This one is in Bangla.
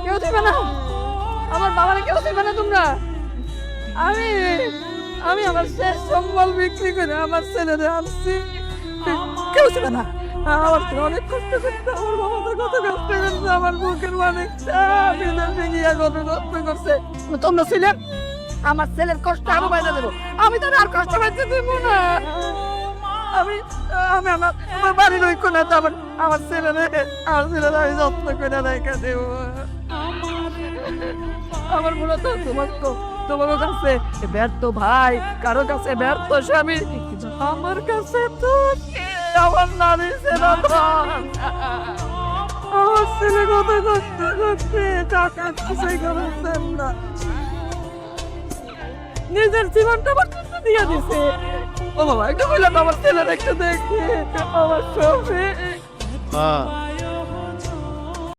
কেউ দেবে না, আমার বাবারে কেউ দেবে না তোমরা। আমি আমি আমার শেষ সম্বল বিক্রি করে আমার ছেলেরে আনছি, কেউ দেবে না। আমার ছেলে অনেক কষ্ট করছে, আমার বাবা তো কত কষ্ট করছে, আমার বুকের অনেকটা বিদেশে গিয়ে কত কষ্ট করছে। তোমরা ছিলেন, আমার ছেলের কষ্ট আরো বাইরে দেবো, আমি তো আর কষ্ট পাইতে দেবো না। আমি আমি আমার আমার বাড়ির ওই কোনাতে আমার ছেলেরে আমি যত্ন করে রেখে দেবো। আমার মূলত তোমার কাছে ব্যর্থ ভাই, কারো কাছে ব্যর্থ স্বামী, কিন্তু আমার কাছে তো আমার নারী ছেলে। আমার ছেলে কত কষ্ট করছে, টাকা কিছুই করছেন না, নিজের জীবনটা আমার কাছে দিয়ে দিছে। ও বাবা, একটু বললাম আমার ছেলের একটু দেখে আমার সবে।